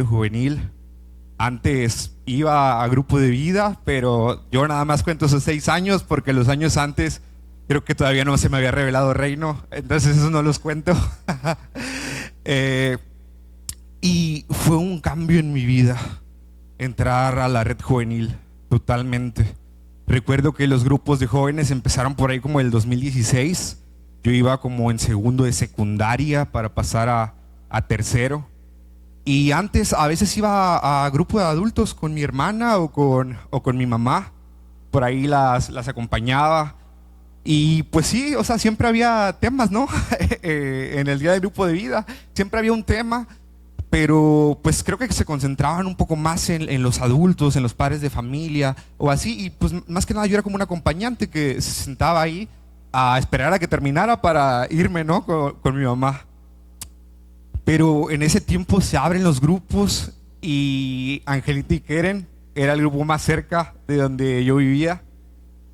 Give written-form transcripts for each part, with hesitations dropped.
Juvenil. Antes iba a grupo de vida, pero yo nada más cuento esos 6 años porque los años antes creo que todavía no se me había revelado reino, entonces eso no los cuento. Eh, y fue un cambio en mi vida entrar a la red juvenil, totalmente. Recuerdo que los grupos de jóvenes empezaron por ahí como el 2016. Yo iba como en segundo de secundaria para pasar a tercero. Y antes a veces iba a grupo de adultos con mi hermana o con mi mamá. Por ahí las acompañaba. Y pues sí, o sea, siempre había temas, ¿no? En el día del grupo de vida, siempre había un tema, pero pues creo que se concentraban un poco más en los adultos, en los padres de familia o así. Y pues más que nada yo era como un acompañante que se sentaba ahí a esperar a que terminara para irme, ¿no? Con mi mamá. Pero en ese tiempo se abren los grupos y Angelita y Keren era el grupo más cerca de donde yo vivía.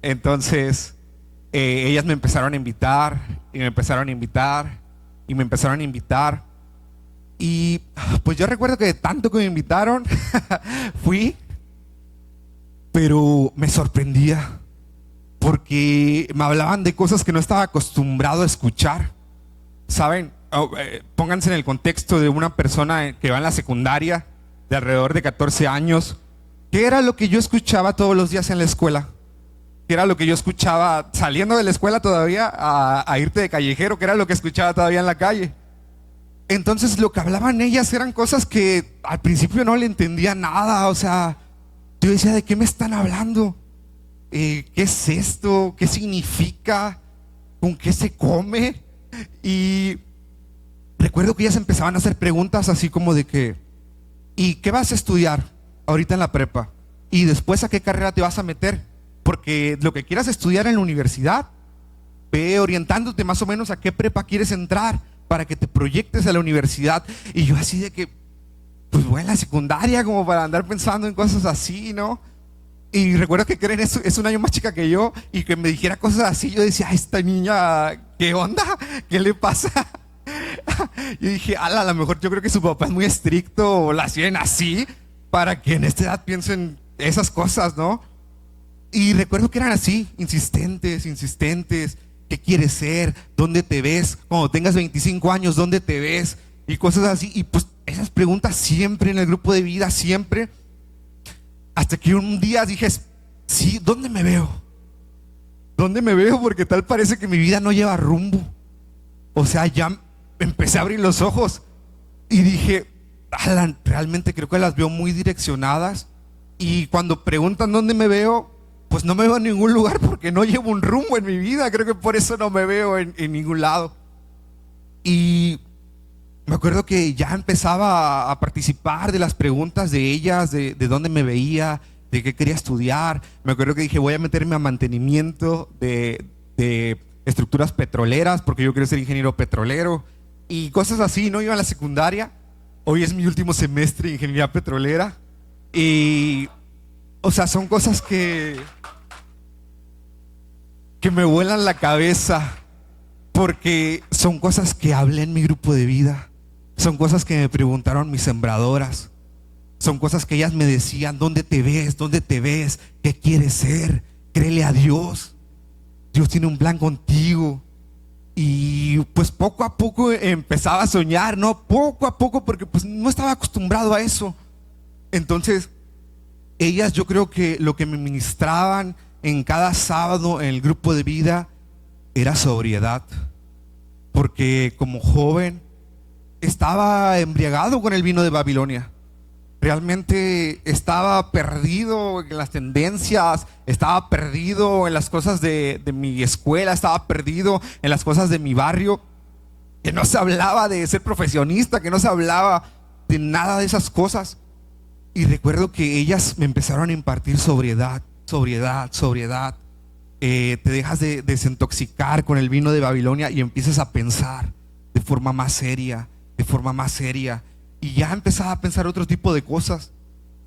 Entonces ellas me empezaron a invitar y me empezaron a invitar y me empezaron a invitar. Y pues yo recuerdo que de tanto que me invitaron, fui, pero me sorprendía porque me hablaban de cosas que no estaba acostumbrado a escuchar. ¿Saben? Pónganse en el contexto de una persona que va en la secundaria de alrededor de 14 años. ¿Qué era lo que yo escuchaba todos los días en la escuela? ¿Qué era lo que yo escuchaba saliendo de la escuela todavía a irte de callejero? ¿Qué era lo que escuchaba todavía en la calle? Entonces lo que hablaban ellas eran cosas que al principio no le entendía nada. O sea, yo decía, ¿de qué me están hablando? ¿Qué es esto? ¿Qué significa? ¿Con qué se come? Y recuerdo que ellas empezaban a hacer preguntas así como de que, ¿y qué vas a estudiar ahorita en la prepa? ¿Y después a qué carrera te vas a meter? Porque lo que quieras estudiar en la universidad, ve orientándote más o menos a qué prepa quieres entrar para que te proyectes a la universidad. Y yo así de que, pues voy a la secundaria como para andar pensando en cosas así, ¿no? Y recuerdo que Keren es un año más chica que yo y que me dijera cosas así, yo decía, esta niña, ¿qué onda? ¿Qué le pasa? Yo dije, a lo mejor yo creo que su papá es muy estricto o la hacían así para que en esta edad piensen esas cosas, ¿no? Y recuerdo que eran así, insistentes, insistentes. ¿Qué quieres ser? ¿Dónde te ves? Cuando tengas 25 años, ¿dónde te ves? Y cosas así. Y pues esas preguntas siempre en el grupo de vida, siempre. Hasta que un día dije, sí, ¿dónde me veo? ¿Dónde me veo? Porque tal parece que mi vida no lleva rumbo. O sea, ya empecé a abrir los ojos y dije, realmente creo que las veo muy direccionadas. Y cuando preguntan dónde me veo, pues no me veo en ningún lugar porque no llevo un rumbo en mi vida. Creo que por eso no me veo en ningún lado. Y me acuerdo que ya empezaba a participar de las preguntas de ellas, de dónde me veía, de qué quería estudiar. Me acuerdo que dije, voy a meterme a mantenimiento de estructuras petroleras porque yo quiero ser ingeniero petrolero y cosas así. No iba a la secundaria. Hoy es mi último semestre de ingeniería petrolera. Y, o sea, son cosas que me vuelan la cabeza porque son cosas que hablé en mi grupo de vida. Son cosas que me preguntaron mis sembradoras. Son cosas que ellas me decían, ¿dónde te ves? ¿Dónde te ves? ¿Qué quieres ser? Créele a Dios. Dios tiene un plan contigo. Y pues poco a poco empezaba a soñar, ¿no? Poco a poco, porque pues no estaba acostumbrado a eso. Entonces, ellas yo creo que lo que me ministraban en cada sábado en el grupo de vida era sobriedad. Porque como joven estaba embriagado con el vino de Babilonia. Realmente estaba perdido en las tendencias, estaba perdido en las cosas de mi escuela, estaba perdido en las cosas de mi barrio, que no se hablaba de ser profesionista, que no se hablaba de nada de esas cosas. Y recuerdo que ellas me empezaron a impartir sobriedad, sobriedad, sobriedad. Te dejas de desintoxicar con el vino de Babilonia y empiezas a pensar de forma más seria, de forma más seria. Y ya empezaba a pensar otro tipo de cosas.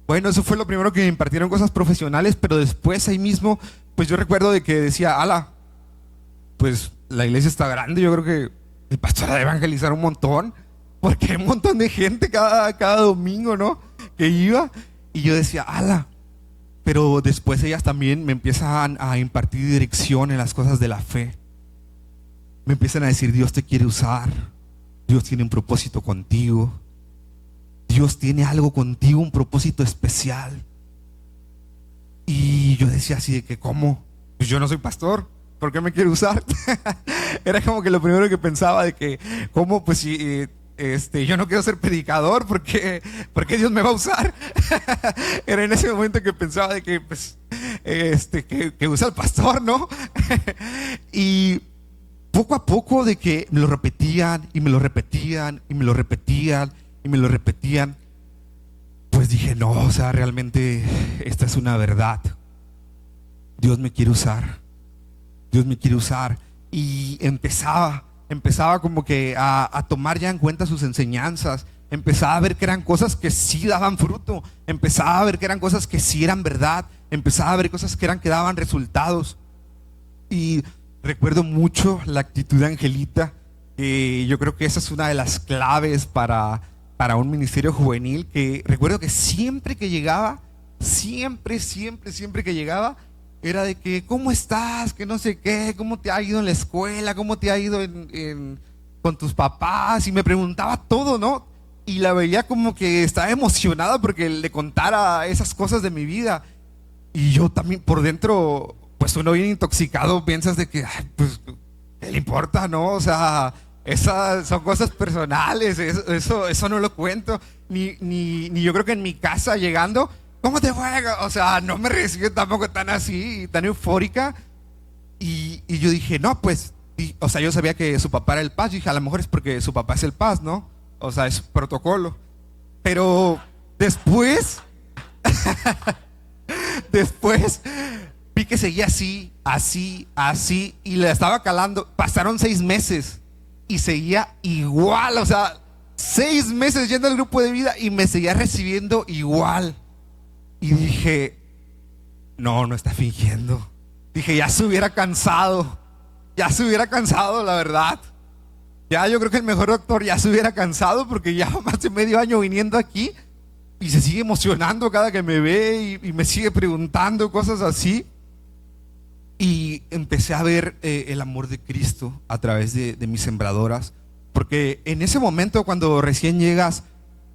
Bueno, eso fue lo primero que me impartieron, cosas profesionales. Pero después ahí mismo, pues yo recuerdo de que decía, pues la iglesia está grande, yo creo que el pastor ha de evangelizar un montón. porque hay un montón de gente cada domingo, ¿no? Que iba, y yo decía, ala. Pero después ellas también me empiezan a impartir dirección en las cosas de la fe. Me empiezan a decir, Dios te quiere usar, Dios tiene un propósito contigo, Dios tiene algo contigo, un propósito especial. Y yo decía así de que, ¿cómo? Pues yo no soy pastor, ¿por qué me quiere usar? Era como que lo primero que pensaba de que, ¿cómo? Pues si yo no quiero ser predicador, ¿por qué Dios me va a usar? Era en ese momento que pensaba de que, pues, que usa el pastor, ¿no? Y poco a poco de que me lo repetían y me lo repetían y me lo repetían y me lo repetían, pues dije, no, o sea, realmente esta es una verdad. Dios me quiere usar, Dios me quiere usar. Y empezaba como que a tomar ya en cuenta sus enseñanzas. Empezaba a ver que eran cosas que sí daban fruto. Empezaba a ver que eran cosas que sí eran verdad. Empezaba a ver cosas que daban resultados. Y recuerdo mucho la actitud de Angelita. Yo creo que esa es una de las claves para un ministerio juvenil. Que recuerdo que siempre que llegaba, siempre que llegaba, era de que, ¿cómo estás? Que no sé qué, ¿cómo te ha ido en la escuela? ¿Cómo te ha ido con tus papás? Y me preguntaba todo, ¿no? Y la veía como que estaba emocionada porque le contara esas cosas de mi vida. Y yo también por dentro, pues uno bien intoxicado, piensas de que, ay, pues, ¿qué le importa, no? O sea, esas son cosas personales, eso no lo cuento. Ni yo creo que en mi casa llegando, ¿cómo te fue? O sea, no me recibió tampoco tan así, tan eufórica. Y yo dije, no, pues, o sea, yo sabía que su papá era el Paz. Yo dije, a lo mejor es porque su papá es el Paz, ¿no? O sea, es protocolo. Pero después, después vi que seguía así, y le estaba calando. Pasaron 6 meses y seguía igual, o sea, 6 meses yendo al grupo de vida y me seguía recibiendo igual. Y dije, no está fingiendo. Dije, ya se hubiera cansado, la verdad. Ya yo creo que el mejor doctor ya se hubiera cansado, porque ya más de medio año viniendo aquí y se sigue emocionando cada que me ve y me sigue preguntando cosas así. Y empecé a ver el amor de Cristo a través de mis sembradoras, porque en ese momento cuando recién llegas,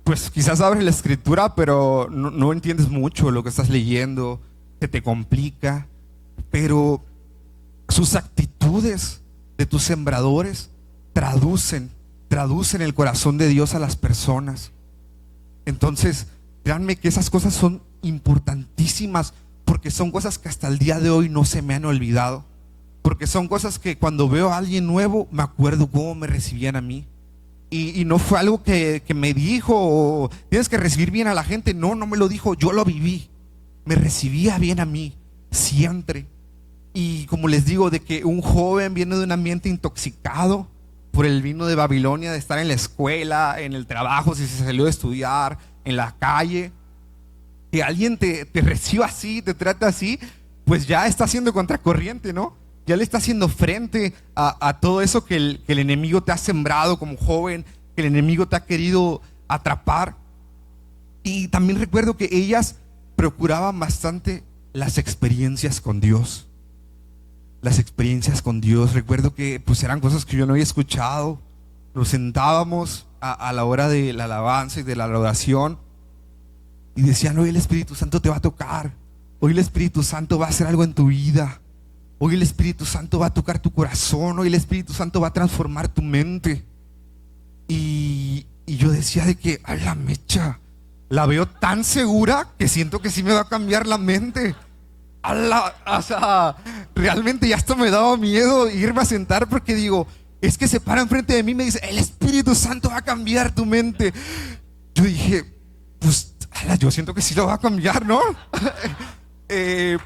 pues quizás abres la escritura, pero no entiendes mucho lo que estás leyendo, se te complica, pero sus actitudes de tus sembradores traducen el corazón de Dios a las personas. Entonces, créanme que esas cosas son importantísimas, porque son cosas que hasta el día de hoy no se me han olvidado, porque son cosas que cuando veo a alguien nuevo me acuerdo cómo me recibían a mí. Y no fue algo que me dijo, tienes que recibir bien a la gente. No me lo dijo, yo lo viví. Me recibía bien a mí, siempre. Y como les digo, de que un joven viene de un ambiente intoxicado por el vino de Babilonia, de estar en la escuela, en el trabajo, si se salió de estudiar, en la calle, que alguien te reciba así, te trata así, pues ya está haciendo contracorriente, ¿no? Ya le está haciendo frente a todo eso que el enemigo te ha sembrado como joven, que el enemigo te ha querido atrapar. Y también recuerdo que ellas procuraban bastante las experiencias con Dios. Las experiencias con Dios, recuerdo que pues eran cosas que yo no había escuchado. Nos sentábamos a la hora de la alabanza y de la adoración y decían, hoy el Espíritu Santo te va a tocar, hoy el Espíritu Santo va a hacer algo en tu vida, hoy el Espíritu Santo va a tocar tu corazón, hoy el Espíritu Santo va a transformar tu mente. Y yo decía de que, a la mecha, la veo tan segura que siento que sí me va a cambiar la mente. O sea, realmente ya hasta me daba miedo irme a sentar, porque digo, es que se para enfrente de mí y me dice, el Espíritu Santo va a cambiar tu mente. Yo dije, pues yo siento que sí lo va a cambiar, ¿no?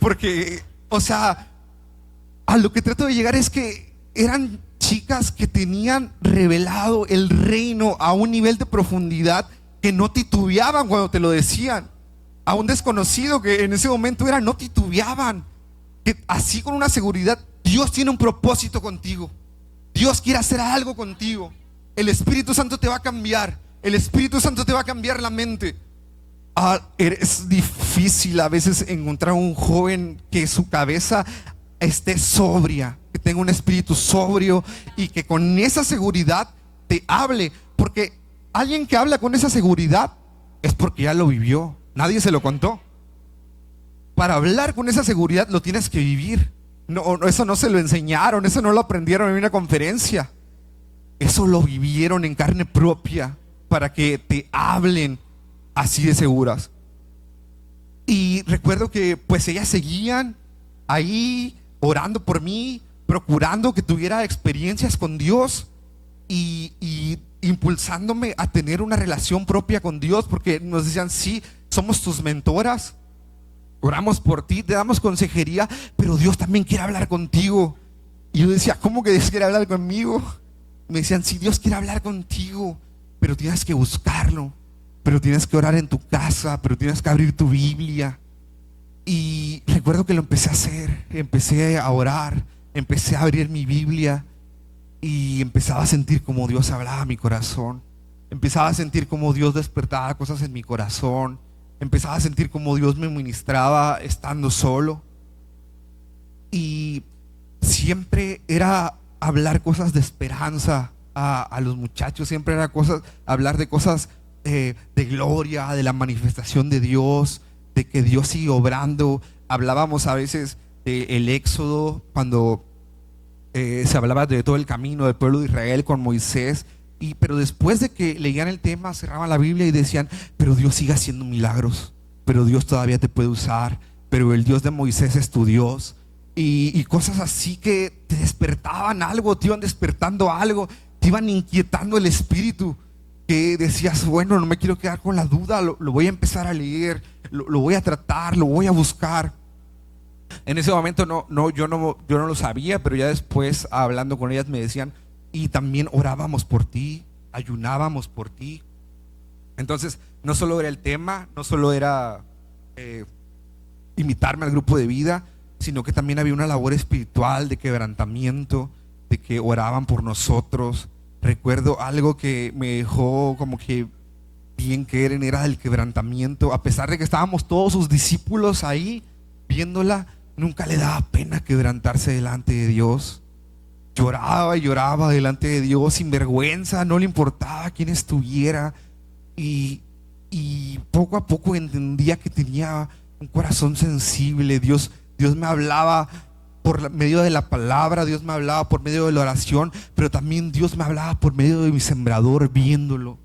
Porque, o sea, a lo que trato de llegar es que eran chicas que tenían revelado el reino a un nivel de profundidad que no titubeaban cuando te lo decían. A un desconocido que en ese momento era, no titubeaban, que así con una seguridad, Dios tiene un propósito contigo, Dios quiere hacer algo contigo. El Espíritu Santo te va a cambiar. El Espíritu Santo te va a cambiar la mente. Es difícil a veces encontrar un joven que su cabeza esté sobria, que tenga un espíritu sobrio y que con esa seguridad te hable. Porque alguien que habla con esa seguridad es porque ya lo vivió. Nadie se lo contó. Para hablar con esa seguridad lo tienes que vivir. No, eso no se lo enseñaron, eso no lo aprendieron en una conferencia. Eso lo vivieron en carne propia para que te hablen así de seguras. Y recuerdo que pues ellas seguían ahí orando por mí, procurando que tuviera experiencias con Dios y impulsándome a tener una relación propia con Dios, porque nos decían: sí, somos tus mentoras, oramos por ti, te damos consejería, pero Dios también quiere hablar contigo. Y yo decía: ¿cómo que Dios quiere hablar conmigo? Me decían: sí, Dios quiere hablar contigo, pero tienes que buscarlo, pero tienes que orar en tu casa, pero tienes que abrir tu Biblia. Y recuerdo que lo empecé a hacer, empecé a orar, empecé a abrir mi Biblia y empezaba a sentir como Dios hablaba a mi corazón. Empezaba a sentir como Dios despertaba cosas en mi corazón. Empezaba a sentir como Dios me ministraba estando solo. Y siempre era hablar cosas de esperanza a los muchachos. Siempre era hablar de cosas de gloria, de la manifestación de Dios, de que Dios sigue obrando. Hablábamos a veces del Éxodo, cuando se hablaba de todo el camino del pueblo de Israel con Moisés. Pero después de que leían el tema, cerraban la Biblia y decían: pero Dios sigue haciendo milagros, pero Dios todavía te puede usar, pero el Dios de Moisés es tu Dios. Y cosas así que te despertaban algo, te iban despertando algo, te iban inquietando el espíritu, que decías: bueno, no me quiero quedar con la duda, lo voy a empezar a leer, lo voy a tratar, lo voy a buscar. En ese momento yo no lo sabía, pero ya después, hablando con ellas, me decían: y también orábamos por ti, ayunábamos por ti. Entonces no solo era el tema, no solo era invitarme al grupo de vida, sino que también había una labor espiritual de quebrantamiento, de que oraban por nosotros. Recuerdo algo que me dejó como que bien Keren, era el quebrantamiento. A pesar de que estábamos todos sus discípulos ahí viéndola, nunca le daba pena quebrantarse delante de Dios. Lloraba y lloraba delante de Dios sin vergüenza, no le importaba quién estuviera. Y poco a poco entendía que tenía un corazón sensible. Dios me hablaba por medio de la palabra, Dios me hablaba por medio de la oración, pero también Dios me hablaba por medio de mi sembrador, viéndolo.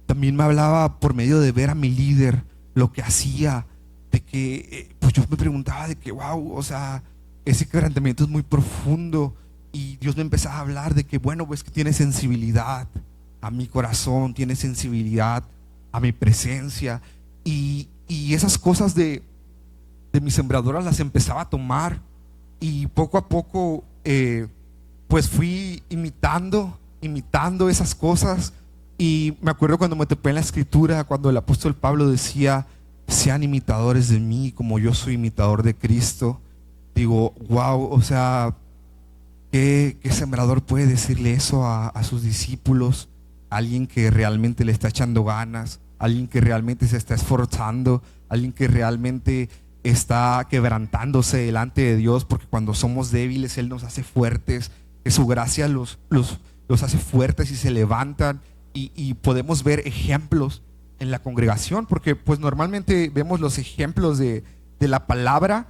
También me hablaba por medio de ver a mi líder, lo que hacía, de que pues yo me preguntaba de que wow, o sea, ese quebrantamiento es muy profundo. Y Dios me empezaba a hablar de que bueno, pues que tiene sensibilidad a mi corazón, tiene sensibilidad a mi presencia. Y esas cosas de mi sembradora las empezaba a tomar, y poco a poco pues fui imitando esas cosas. Y me acuerdo cuando me topé en la escritura, cuando el apóstol Pablo decía: sean imitadores de mí como yo soy imitador de Cristo. Digo, wow, o sea, ¿qué sembrador puede decirle eso a sus discípulos? Alguien que realmente le está echando ganas, alguien que realmente se está esforzando, alguien que realmente está quebrantándose delante de Dios, porque cuando somos débiles Él nos hace fuertes, que su gracia los hace fuertes y se levantan. Y podemos ver ejemplos en la congregación, porque pues normalmente vemos los ejemplos de la palabra.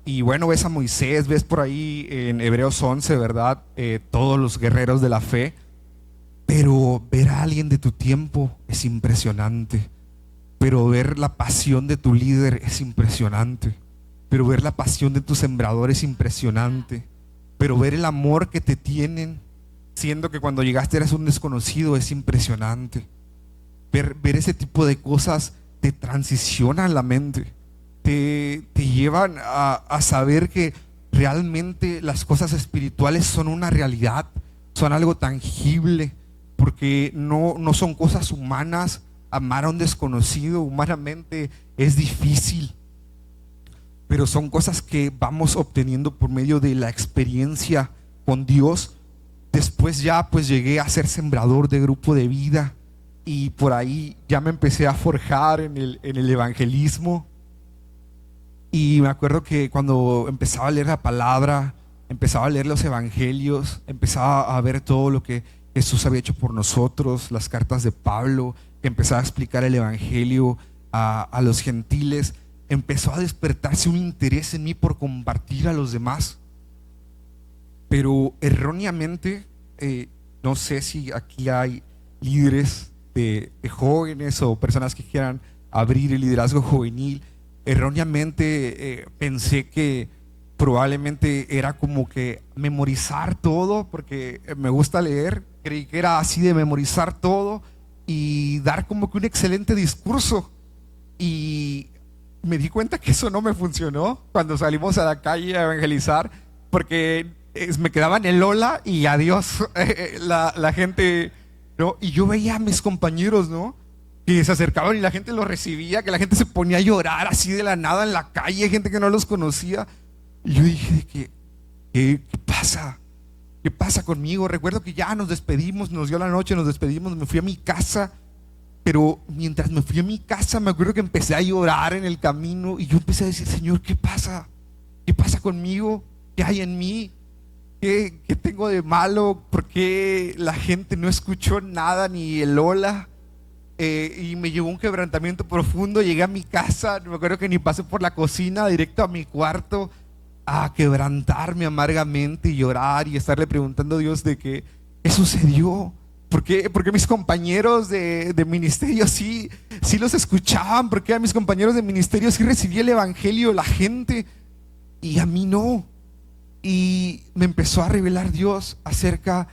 Y bueno, ves a Moisés, ves por ahí en Hebreos 11, ¿verdad? Todos los guerreros de la fe. Pero ver a alguien de tu tiempo es impresionante. Pero ver la pasión de tu líder es impresionante. Pero ver la pasión de tu sembrador es impresionante. Pero ver el amor que te tienen, siendo que cuando llegaste eras un desconocido, es impresionante. Ver ese tipo de cosas te transicionan la mente, te llevan a saber que realmente las cosas espirituales son una realidad, son algo tangible, porque no son cosas humanas. Amar a un desconocido humanamente es difícil, pero son cosas que vamos obteniendo por medio de la experiencia con Dios, Después ya pues llegué a ser sembrador de grupo de vida y por ahí ya me empecé a forjar en el evangelismo. Y me acuerdo que cuando empezaba a leer la palabra, empezaba a leer los evangelios, empezaba a ver todo lo que Jesús había hecho por nosotros, las cartas de Pablo, que empezaba a explicar el evangelio a los gentiles, empezó a despertarse un interés en mí por compartir a los demás. Pero erróneamente, no sé si aquí hay líderes de jóvenes o personas que quieran abrir el liderazgo juvenil. Erróneamente pensé que probablemente era como que memorizar todo, porque me gusta leer. Creí que era así de memorizar todo y dar como que un excelente discurso. Y me di cuenta que eso no me funcionó cuando salimos a la calle a evangelizar, porque me quedaba en el hola y adiós la gente, ¿no? Y yo veía a mis compañeros, ¿no?, que se acercaban y la gente los recibía, que la gente se ponía a llorar así de la nada en la calle, gente que no los conocía. Y yo dije, ¿qué pasa? ¿Qué pasa conmigo? Recuerdo que ya nos despedimos, nos dio la noche, nos despedimos, me fui a mi casa. Pero mientras me fui a mi casa, me acuerdo que empecé a llorar en el camino y yo empecé a decir, Señor, ¿qué pasa? ¿Qué pasa conmigo? ¿Qué hay en mí? ¿Qué tengo de malo? ¿Por qué la gente no escuchó nada, ni el hola? Y me llevó un quebrantamiento profundo. Llegué a mi casa, me acuerdo que ni pasé por la cocina, directo a mi cuarto, a quebrantarme amargamente y llorar y estarle preguntando a Dios de qué sucedió. ¿Por qué mis compañeros de ministerio sí los escuchaban? ¿Por qué a mis compañeros de ministerio sí recibía el evangelio la gente y a mí no? Y me empezó a revelar Dios acerca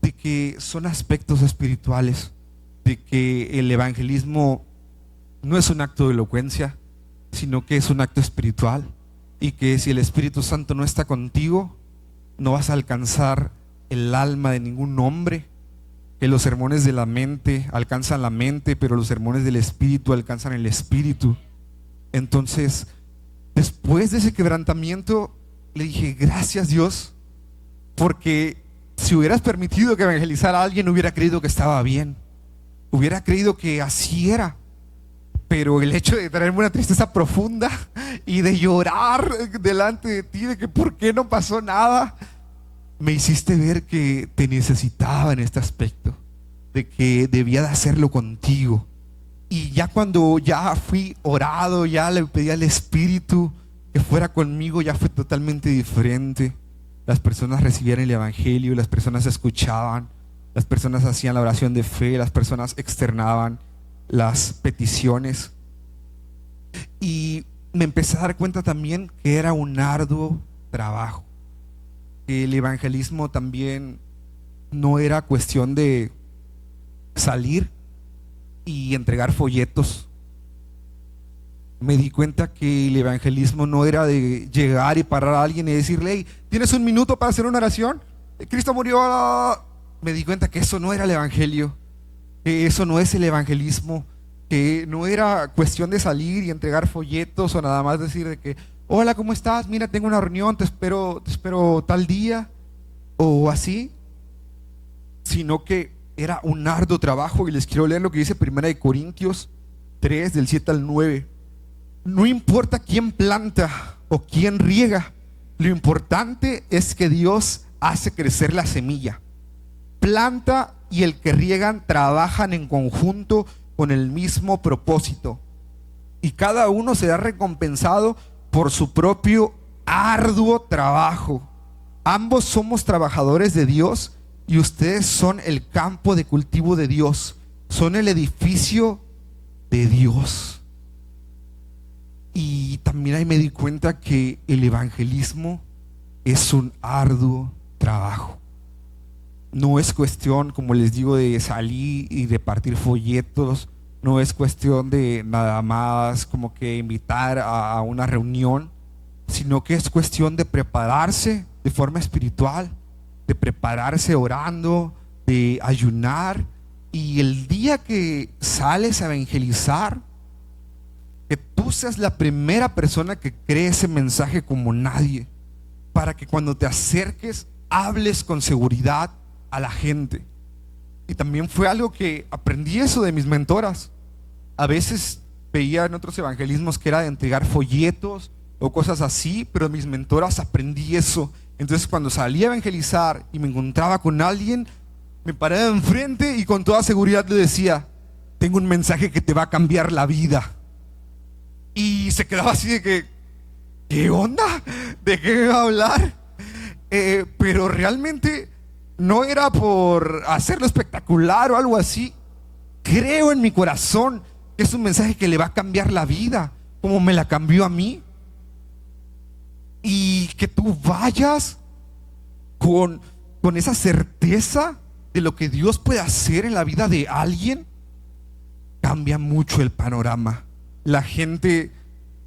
de que son aspectos espirituales, de que el evangelismo no es un acto de elocuencia, sino que es un acto espiritual, y que si el Espíritu Santo no está contigo, no vas a alcanzar el alma de ningún hombre. Que los sermones de la mente alcanzan la mente, pero los sermones del Espíritu alcanzan el Espíritu. Entonces, después de ese quebrantamiento, le dije, gracias Dios, porque si hubieras permitido que evangelizara a alguien, hubiera creído que estaba bien, hubiera creído que así era. Pero el hecho de traerme una tristeza profunda y de llorar delante de ti, de que por qué no pasó nada, me hiciste ver que te necesitaba en este aspecto, de que debía de hacerlo contigo. Y ya cuando ya fui orado, ya le pedí al Espíritu que fuera conmigo, ya fue totalmente diferente. Las personas recibían el evangelio, las personas escuchaban, las personas hacían la oración de fe, las personas externaban las peticiones. Y me empecé a dar cuenta también que era un arduo trabajo. El evangelismo también no era cuestión de salir y entregar folletos. Me di cuenta que el evangelismo no era de llegar y parar a alguien y decirle, hey, ¿tienes un minuto para hacer una oración? Cristo murió. Me di cuenta que eso no era el evangelio, que eso no es el evangelismo, que no era cuestión de salir y entregar folletos o nada más decir de que hola, ¿cómo estás? Mira, tengo una reunión, te espero tal día o así, sino que era un arduo trabajo. Y les quiero leer lo que dice 1 Corintios 3 del 7 al 9. No importa quién planta o quién riega, lo importante es que Dios hace crecer la semilla. Planta y el que riegan trabajan en conjunto con el mismo propósito, y cada uno será recompensado por su propio arduo trabajo. Ambos somos trabajadores de Dios y ustedes son el campo de cultivo de Dios, son el edificio de Dios. Y también ahí me di cuenta que el evangelismo es un arduo trabajo. No es cuestión, como les digo, de salir y repartir folletos. No es cuestión de nada más como que invitar a una reunión, sino que es cuestión de prepararse de forma espiritual, de prepararse orando, de ayunar. Y el día que sales a evangelizar, que tú seas la primera persona que cree ese mensaje como nadie, para que cuando te acerques hables con seguridad, a la gente. Y también fue algo que aprendí eso de mis mentoras. A veces veía en otros evangelismos que era de entregar folletos o cosas así, pero de mis mentoras aprendí eso. Entonces cuando salía a evangelizar y me encontraba con alguien, me paraba enfrente y con toda seguridad le decía: tengo un mensaje que te va a cambiar la vida. Y se quedaba así de que, ¿qué onda? ¿De qué me va a hablar? Pero realmente no era por hacerlo espectacular o algo así. Creo en mi corazón que es un mensaje que le va a cambiar la vida, como me la cambió a mí. Y que tú vayas con esa certeza de lo que Dios puede hacer en la vida de alguien, cambia mucho el panorama. La gente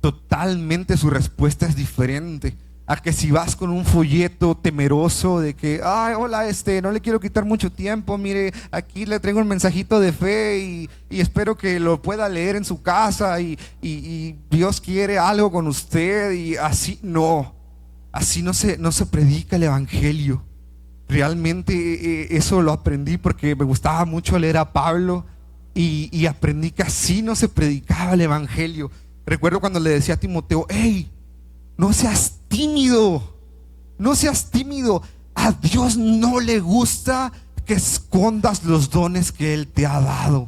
totalmente, su respuesta es diferente a que si vas con un folleto temeroso de que, ay, hola, no le quiero quitar mucho tiempo, mire, aquí le traigo un mensajito de fe y espero que lo pueda leer en su casa y Dios quiere algo con usted. Y así no se predica el evangelio. Realmente eso lo aprendí porque me gustaba mucho leer a Pablo y aprendí que así no se predicaba el evangelio. Recuerdo cuando le decía a Timoteo: hey, no seas tímido, no seas tímido. A Dios no le gusta que escondas los dones que Él te ha dado.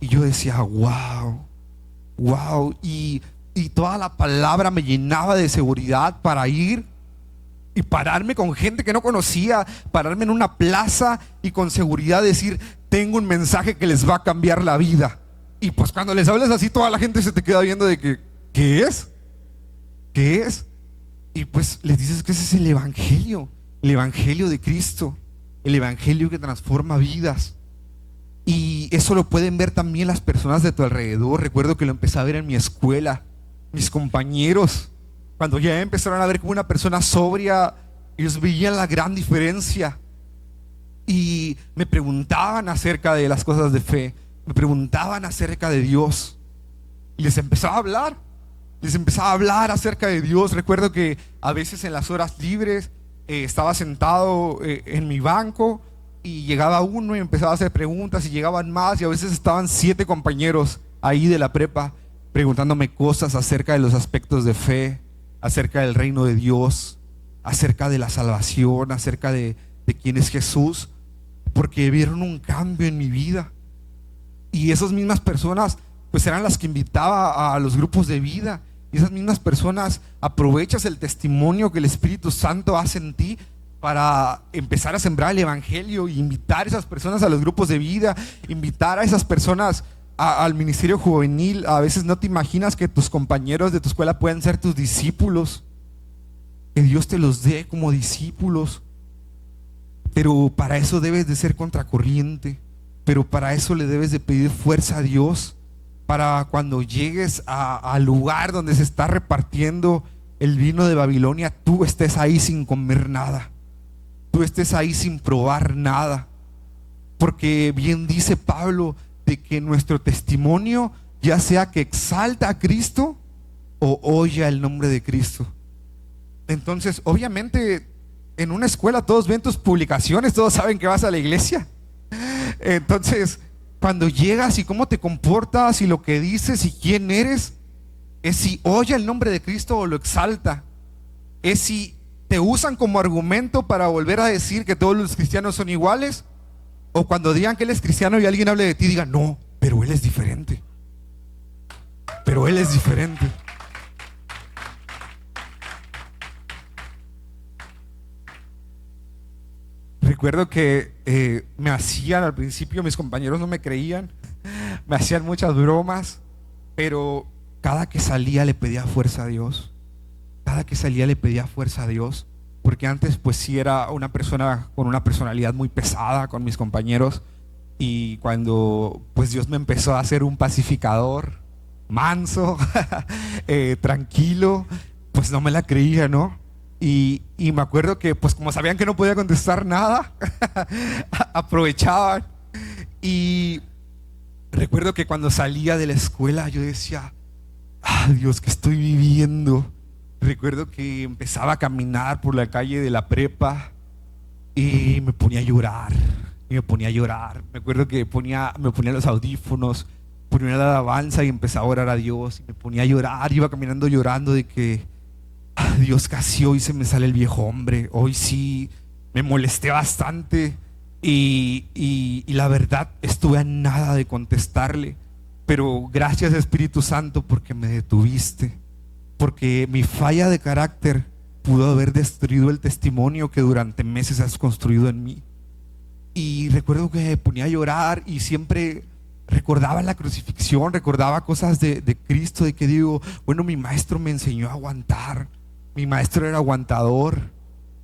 Y yo decía: wow, wow. Y toda la palabra me llenaba de seguridad para ir y pararme con gente que no conocía, pararme en una plaza y con seguridad decir: tengo un mensaje que les va a cambiar la vida. Y pues cuando les hablas así, toda la gente se te queda viendo de que, ¿qué es? ¿Qué es? Y pues les dices que ese es el evangelio de Cristo, el evangelio que transforma vidas. Y eso lo pueden ver también las personas de tu alrededor. Recuerdo que lo empecé a ver en mi escuela. Mis compañeros, cuando ya empezaron a ver como una persona sobria, ellos veían la gran diferencia y me preguntaban acerca de las cosas de fe, me preguntaban acerca de Dios y les empezaba a hablar acerca de Dios. Recuerdo que a veces en las horas libres estaba sentado en mi banco y llegaba uno y empezaba a hacer preguntas y llegaban más, y a veces estaban 7 compañeros ahí de la prepa preguntándome cosas acerca de los aspectos de fe, acerca del reino de Dios, acerca de la salvación, acerca de quién es Jesús, porque vieron un cambio en mi vida. Y esas mismas personas pues eran las que invitaba a los grupos de vida. Y esas mismas personas, aprovechas el testimonio que el Espíritu Santo hace en ti para empezar a sembrar el evangelio e invitar a esas personas a los grupos de vida, invitar a esas personas al ministerio juvenil. A veces no te imaginas que tus compañeros de tu escuela pueden ser tus discípulos, que Dios te los dé como discípulos. Pero para eso debes de ser contracorriente, pero para eso le debes de pedir fuerza a Dios, para cuando llegues al lugar donde se está repartiendo el vino de Babilonia, tú estés ahí sin comer nada, tú estés ahí sin probar nada. Porque bien dice Pablo de que nuestro testimonio, ya sea que exalta a Cristo o oye el nombre de Cristo. Entonces, obviamente, en una escuela todos ven tus publicaciones, todos saben que vas a la iglesia. Entonces, cuando llegas y cómo te comportas y lo que dices y quién eres, es si oye el nombre de Cristo o lo exalta. Es si te usan como argumento para volver a decir que todos los cristianos son iguales, o cuando digan que él es cristiano y alguien hable de ti, diga: no, pero él es diferente. Pero él es diferente. Recuerdo que me hacían al principio, mis compañeros no me creían, me hacían muchas bromas, pero cada que salía le pedía fuerza a Dios. Cada que salía le pedía fuerza a Dios. Porque antes pues sí era una persona con una personalidad muy pesada con mis compañeros. Y cuando pues Dios me empezó a hacer un pacificador, manso, tranquilo, pues no me la creía, ¿no? Y me acuerdo que pues como sabían que no podía contestar nada, aprovechaban. Y recuerdo que cuando salía de la escuela yo decía: ah, Dios, ¿qué estoy viviendo? Recuerdo que empezaba a caminar por la calle de la prepa y me ponía a llorar. Y me ponía a llorar. Me acuerdo que me ponía los audífonos, ponía la alabanza y empezaba a orar a Dios. Y me ponía a llorar, iba caminando llorando de que Dios, casi hoy se me sale el viejo hombre. Hoy sí me molesté bastante. Y la verdad, estuve a nada de contestarle. Pero gracias, Espíritu Santo, porque me detuviste. Porque mi falla de carácter pudo haber destruido el testimonio que durante meses has construido en mí. Y recuerdo que me ponía a llorar y siempre recordaba la crucifixión, recordaba cosas de Cristo, de que digo, bueno, mi maestro me enseñó a aguantar, mi maestro era aguantador,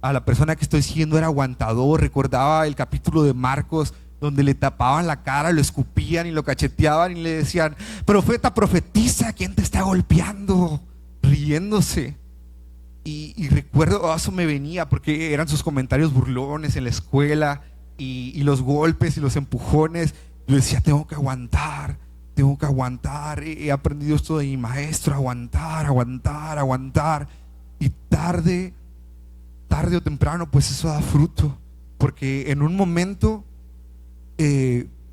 a la persona que estoy siguiendo era aguantador. Recordaba el capítulo de Marcos donde le tapaban la cara, lo escupían y lo cacheteaban y le decían, profeta, profetiza, ¿quién te está golpeando? Riéndose. Y recuerdo, eso me venía porque eran sus comentarios burlones en la escuela y los golpes y los empujones. Yo decía, tengo que aguantar, tengo que aguantar. He aprendido esto de mi maestro, aguantar, aguantar, aguantar. Y tarde o temprano, pues eso da fruto. Porque en un momento,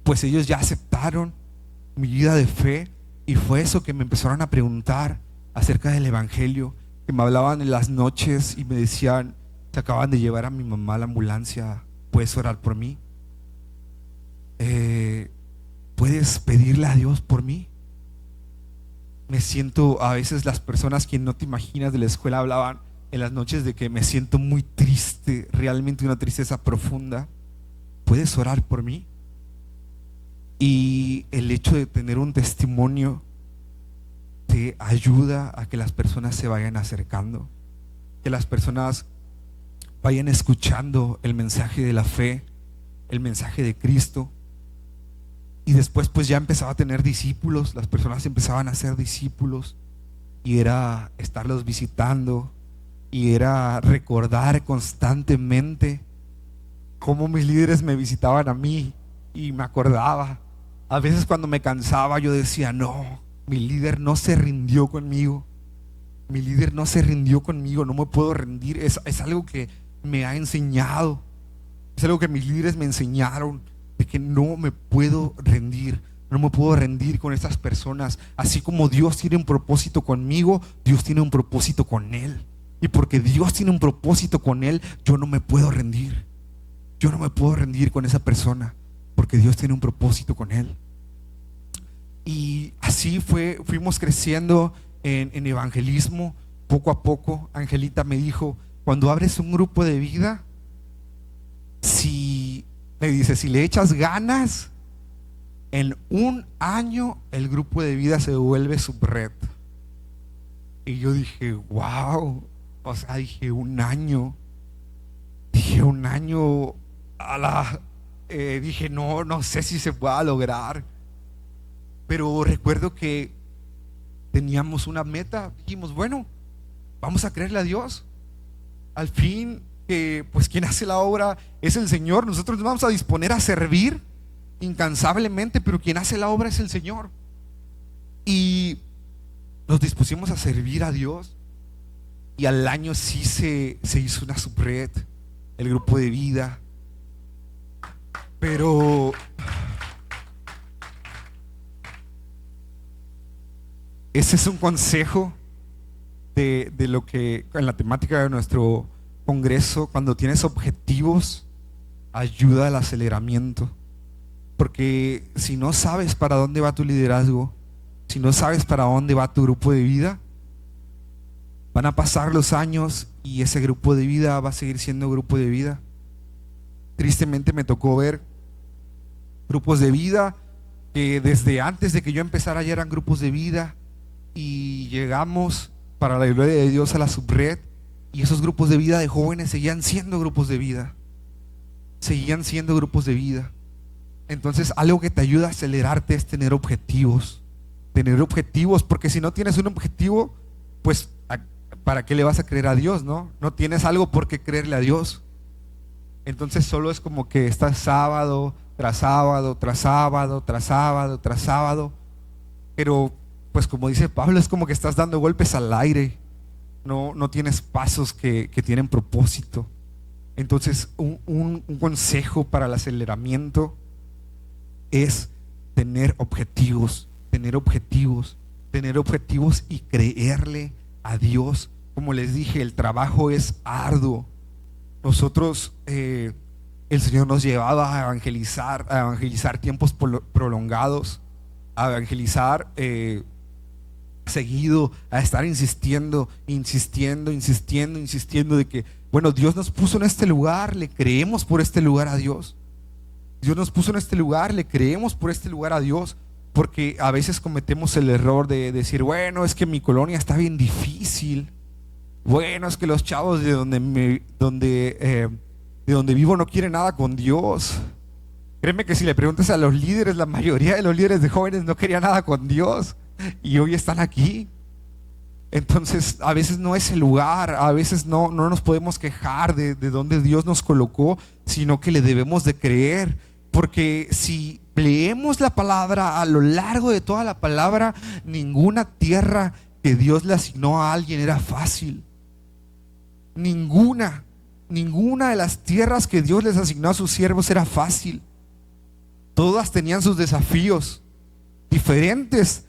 pues ellos ya aceptaron mi vida de fe. Y fue eso que me empezaron a preguntar acerca del evangelio. Que me hablaban en las noches y me decían, se acaban de llevar a mi mamá a la ambulancia, ¿puedes orar por mí? ¿Puedes pedirle a Dios por mí? Me siento, a veces las personas que no te imaginas de la escuela hablaban en las noches de que me siento muy triste, realmente una tristeza profunda. ¿Puedes orar por mí? Y el hecho de tener un testimonio te ayuda a que las personas se vayan acercando, que las personas vayan escuchando el mensaje de la fe, el mensaje de Cristo. Y después pues ya empezaba a tener discípulos, las personas empezaban a ser discípulos y era estarlos visitando y era recordar constantemente cómo mis líderes me visitaban a mí y me acordaba. A veces cuando me cansaba yo decía, no, mi líder no se rindió conmigo. Mi líder no se rindió conmigo, no me puedo rendir. Es algo que me ha enseñado. Es algo que mis líderes me enseñaron, de que no me puedo rendir. No me puedo rendir con estas personas. Así como Dios tiene un propósito conmigo, Dios tiene un propósito con él. Y porque Dios tiene un propósito con él, yo no me puedo rendir. Yo no me puedo rendir con esa persona, porque Dios tiene un propósito con él. Y así fuimos creciendo en evangelismo poco a poco. Angelita me dijo, cuando abres un grupo de vida, si le echas ganas, en un año el grupo de vida se vuelve su red. Y yo dije, wow, o sea, dije un año, dije, no sé si se pueda lograr. Pero recuerdo que teníamos una meta, dijimos, bueno, vamos a creerle a Dios. Al fin, pues quien hace la obra es el Señor. Nosotros nos vamos a disponer a servir incansablemente, pero quien hace la obra es el Señor. Y nos dispusimos a servir a Dios. Y al año sí se hizo una subred, el grupo de vida. Pero ese es un consejo de lo que en la temática de nuestro congreso, cuando tienes objetivos, ayuda al aceleramiento. Porque si no sabes para dónde va tu liderazgo, si no sabes para dónde va tu grupo de vida, van a pasar los años y ese grupo de vida va a seguir siendo grupo de vida. Tristemente me tocó ver grupos de vida que desde antes de que yo empezara ya eran grupos de vida, y llegamos para la gloria de Dios a la subred, y esos grupos de vida de jóvenes seguían siendo grupos de vida, seguían siendo grupos de vida. Entonces algo que te ayuda a acelerarte es tener objetivos, porque si no tienes un objetivo, pues ¿para qué le vas a creer a Dios? No tienes algo por qué creerle a Dios. Entonces solo es como que estás sábado tras sábado, tras sábado, tras sábado, tras sábado, pero pues como dice Pablo, es como que estás dando golpes al aire. No tienes pasos que tienen propósito. Entonces, un consejo para el aceleramiento es tener objetivos, tener objetivos, tener objetivos y creerle a Dios. Como les dije, el trabajo es arduo. Nosotros, el Señor nos llevaba a evangelizar tiempos prolongados, a evangelizar seguido, a estar insistiendo de que, bueno, Dios nos puso en este lugar, le creemos por este lugar a Dios. Dios nos puso en este lugar, le creemos por este lugar a Dios. Porque a veces cometemos el error de decir, bueno, es que mi colonia está bien difícil. Bueno, es que los chavos de donde vivo no quieren nada con Dios. Créeme que si le preguntas a los líderes, la mayoría de los líderes de jóvenes no querían nada con Dios y hoy están aquí. Entonces, a veces no es el lugar, a veces no nos podemos quejar de donde Dios nos colocó, sino que le debemos de creer. Porque si leemos la palabra, a lo largo de toda la palabra, ninguna tierra que Dios le asignó a alguien era fácil. Ninguna de las tierras que Dios les asignó a sus siervos era fácil. Todas tenían sus desafíos diferentes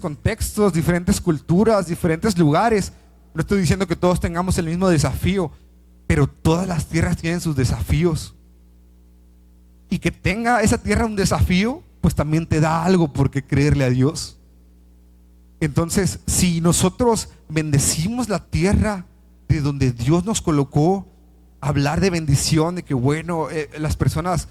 contextos, diferentes culturas, diferentes lugares. No estoy diciendo que todos tengamos el mismo desafío, pero todas las tierras tienen sus desafíos. Y que tenga esa tierra un desafío, pues también te da algo por qué creerle a Dios. Entonces, si nosotros bendecimos la tierra de donde Dios nos colocó, hablar de bendición, de que bueno, las personas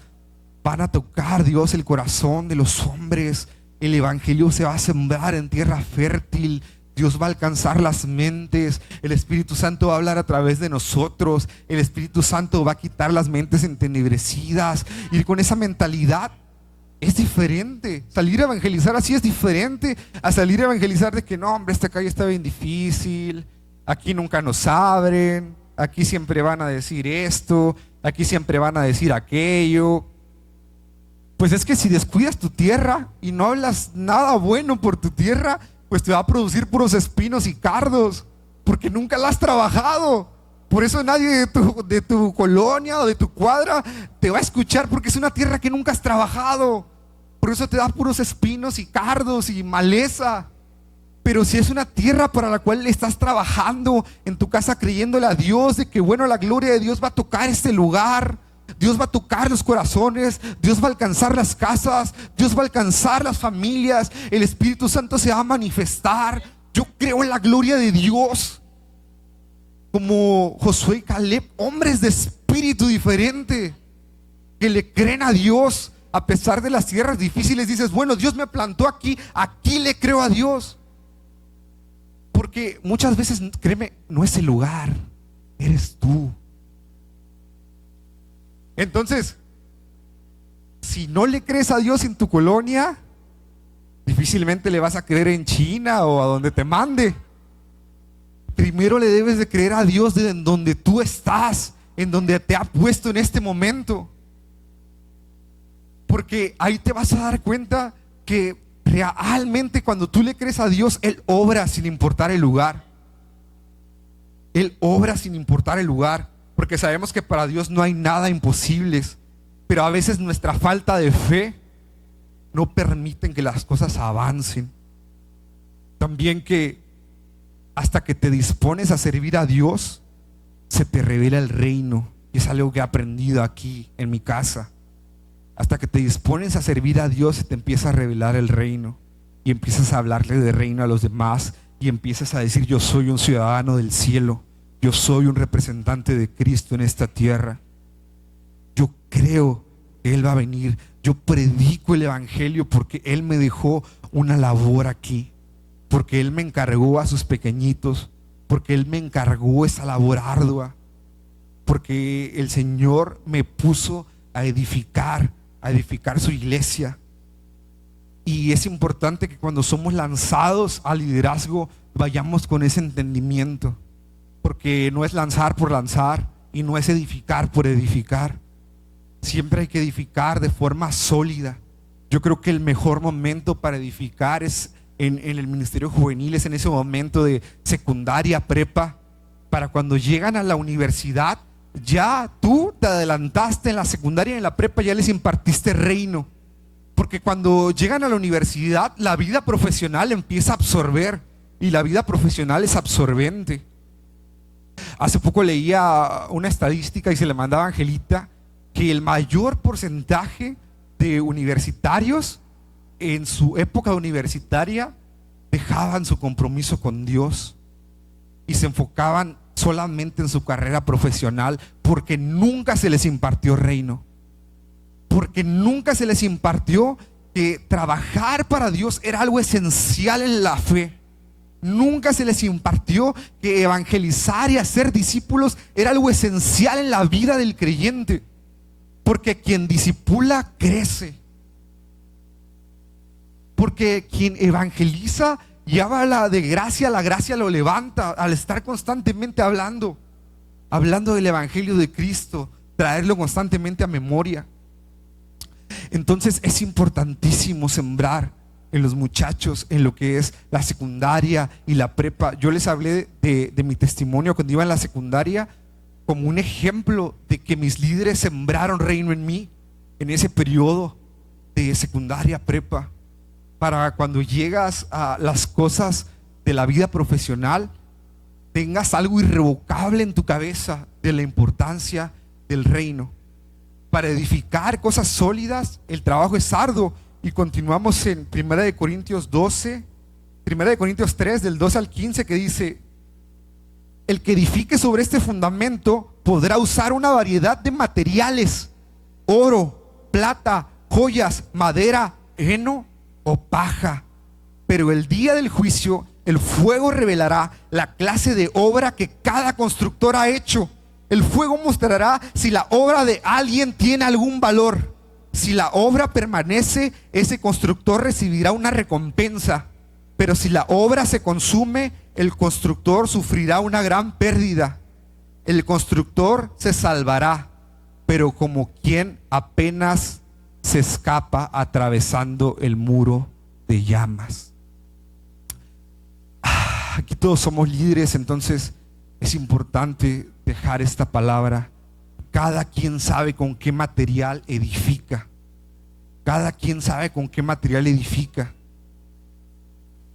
van a tocar, Dios, el corazón de los hombres, el evangelio se va a sembrar en tierra fértil, Dios va a alcanzar las mentes, el Espíritu Santo va a hablar a través de nosotros, el Espíritu Santo va a quitar las mentes entenebrecidas. Y con esa mentalidad es diferente. Salir a evangelizar así es diferente a salir a evangelizar de que no, hombre, esta calle está bien difícil, aquí nunca nos abren, aquí siempre van a decir esto, aquí siempre van a decir aquello. Pues es que si descuidas tu tierra y no hablas nada bueno por tu tierra, pues te va a producir puros espinos y cardos, porque nunca la has trabajado. Por eso nadie de tu colonia o de tu cuadra te va a escuchar, porque es una tierra que nunca has trabajado. Por eso te da puros espinos y cardos y maleza. Pero si es una tierra para la cual estás trabajando en tu casa, creyéndole a Dios de que bueno, la gloria de Dios va a tocar este lugar, Dios va a tocar los corazones, Dios va a alcanzar las casas, Dios va a alcanzar las familias, el Espíritu Santo se va a manifestar. Yo creo en la gloria de Dios. Como Josué y Caleb, hombres de espíritu diferente, que le creen a Dios a pesar de las tierras difíciles. Dices, bueno, Dios me plantó aquí, aquí le creo a Dios. Porque muchas veces, créeme, no es el lugar, eres tú. Entonces, si no le crees a Dios en tu colonia, difícilmente le vas a creer en China o a donde te mande. Primero le debes de creer a Dios en donde tú estás, en donde te ha puesto en este momento. Porque ahí te vas a dar cuenta que realmente cuando tú le crees a Dios, Él obra sin importar el lugar. Él obra sin importar el lugar. Porque sabemos que para Dios no hay nada imposible, pero a veces nuestra falta de fe no permiten que las cosas avancen. También que hasta que te dispones a servir a Dios, se te revela el reino. Y es algo que he aprendido aquí en mi casa. Hasta que te dispones a servir a Dios, se te empieza a revelar el reino. Y empiezas a hablarle de reino a los demás. Y empiezas a decir, yo soy un ciudadano del cielo. Yo soy un representante de Cristo en esta tierra. Yo creo que Él va a venir. Yo predico el evangelio porque Él me dejó una labor aquí. Porque Él me encargó a sus pequeñitos. Porque Él me encargó esa labor ardua. Porque el Señor me puso a edificar su iglesia. Y es importante que cuando somos lanzados al liderazgo, vayamos con ese entendimiento. Porque no es lanzar por lanzar y no es edificar por edificar. Siempre hay que edificar de forma sólida. Yo creo que el mejor momento para edificar es en el ministerio juvenil, es en ese momento de secundaria, prepa, para cuando llegan a la universidad Ya tú te adelantaste en la secundaria y en la prepa, ya les impartiste reino. Porque cuando llegan a la universidad, la vida profesional empieza a absorber, y la vida profesional es absorbente. Hace poco leía una estadística y se le mandaba a Angelita, que el mayor porcentaje de universitarios en su época universitaria dejaban su compromiso con Dios y se enfocaban solamente en su carrera profesional, porque nunca se les impartió reino, porque nunca se les impartió que trabajar para Dios era algo esencial en la fe. Nunca se les impartió que evangelizar y hacer discípulos era algo esencial en la vida del creyente, porque quien discipula crece, porque quien evangeliza y habla de gracia, la gracia lo levanta al estar constantemente hablando del evangelio de Cristo, traerlo constantemente a memoria. Entonces es importantísimo sembrar en los muchachos, en lo que es la secundaria y la prepa. Yo les hablé de mi testimonio cuando iba en la secundaria como un ejemplo de que mis líderes sembraron reino en mí en ese periodo de secundaria, prepa, para cuando llegas a las cosas de la vida profesional tengas algo irrevocable en tu cabeza de la importancia del reino. Para edificar cosas sólidas el trabajo es arduo, y continuamos en 1 Corintios 12, 1 Corintios 3 del 12 al 15, que dice: el que edifique sobre este fundamento podrá usar una variedad de materiales: oro, plata, joyas, madera, heno o paja. Pero el día del juicio el fuego revelará la clase de obra que cada constructor ha hecho. El fuego mostrará si la obra de alguien tiene algún valor. Si la obra permanece, ese constructor recibirá una recompensa. Pero si la obra se consume, el constructor sufrirá una gran pérdida. El constructor se salvará, pero como quien apenas se escapa atravesando el muro de llamas. Aquí todos somos líderes, entonces es importante dejar esta palabra. Cada quien sabe con qué material edifica. Cada quien sabe con qué material edifica.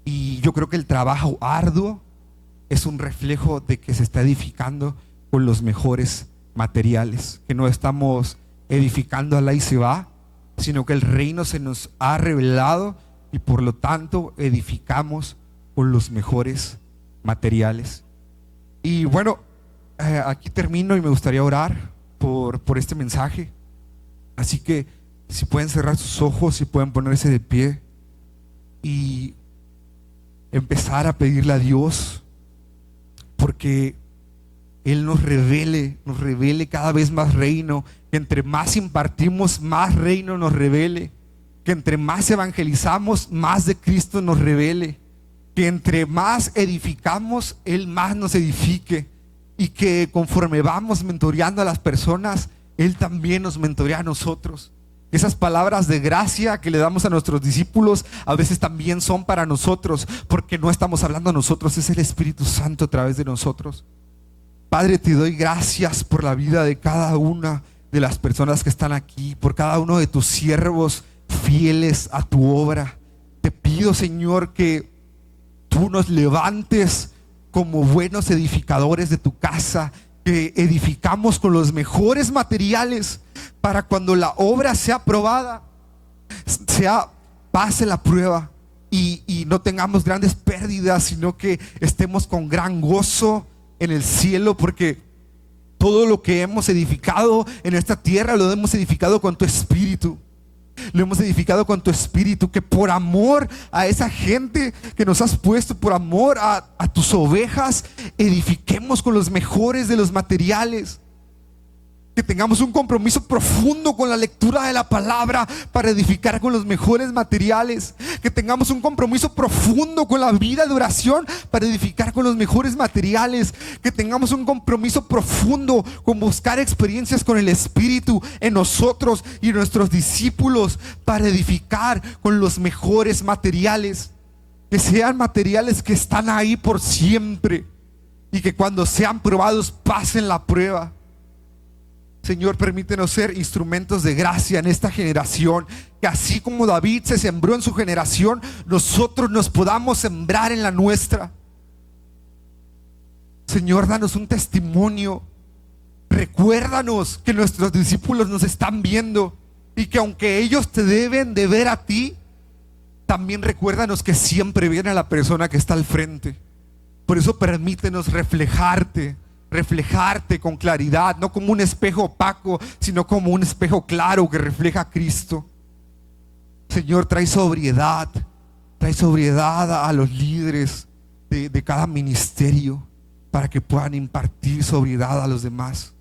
Y yo creo que el trabajo arduo es un reflejo de que se está edificando con los mejores materiales, que no estamos edificando a la y se va, sino que el reino se nos ha revelado y por lo tanto edificamos con los mejores materiales. Y bueno, aquí termino y me gustaría orar por este mensaje. Así que si pueden cerrar sus ojos, si pueden ponerse de pie y empezar a pedirle a Dios porque Él nos revele cada vez más reino, que entre más impartimos, más reino nos revele, que entre más evangelizamos, más de Cristo nos revele, que entre más edificamos, Él más nos edifique, y que conforme vamos mentoreando a las personas, Él también nos mentorea a nosotros. Esas palabras de gracia que le damos a nuestros discípulos a veces también son para nosotros, porque no estamos hablando a nosotros, es el Espíritu Santo a través de nosotros. Padre, te doy gracias por la vida de cada una de las personas que están aquí, por cada uno de tus siervos fieles a tu obra. Te pido, Señor, que tú nos levantes como buenos edificadores de tu casa, que edificamos con los mejores materiales para cuando la obra sea aprobada, pase la prueba y no tengamos grandes pérdidas, sino que estemos con gran gozo en el cielo, porque todo lo que hemos edificado en esta tierra lo hemos edificado con tu Espíritu. Lo hemos edificado con tu Espíritu, que por amor a esa gente que nos has puesto, por amor a tus ovejas, edifiquemos con los mejores de los materiales. Que tengamos un compromiso profundo con la lectura de la palabra para edificar con los mejores materiales. Que tengamos un compromiso profundo con la vida de oración para edificar con los mejores materiales. Que tengamos un compromiso profundo con buscar experiencias con el Espíritu en nosotros y nuestros discípulos para edificar con los mejores materiales. Que sean materiales que están ahí por siempre y que cuando sean probados pasen la prueba. Señor, permítenos ser instrumentos de gracia en esta generación, que así como David se sembró en su generación, nosotros nos podamos sembrar en la nuestra. Señor, danos un testimonio. Recuérdanos que nuestros discípulos nos están viendo y que aunque ellos te deben de ver a ti, también recuérdanos que siempre viene a la persona que está al frente. Por eso permítenos reflejarte con claridad, no como un espejo opaco, sino como un espejo claro que refleja a Cristo. Señor, trae sobriedad a los líderes de cada ministerio, para que puedan impartir sobriedad a los demás.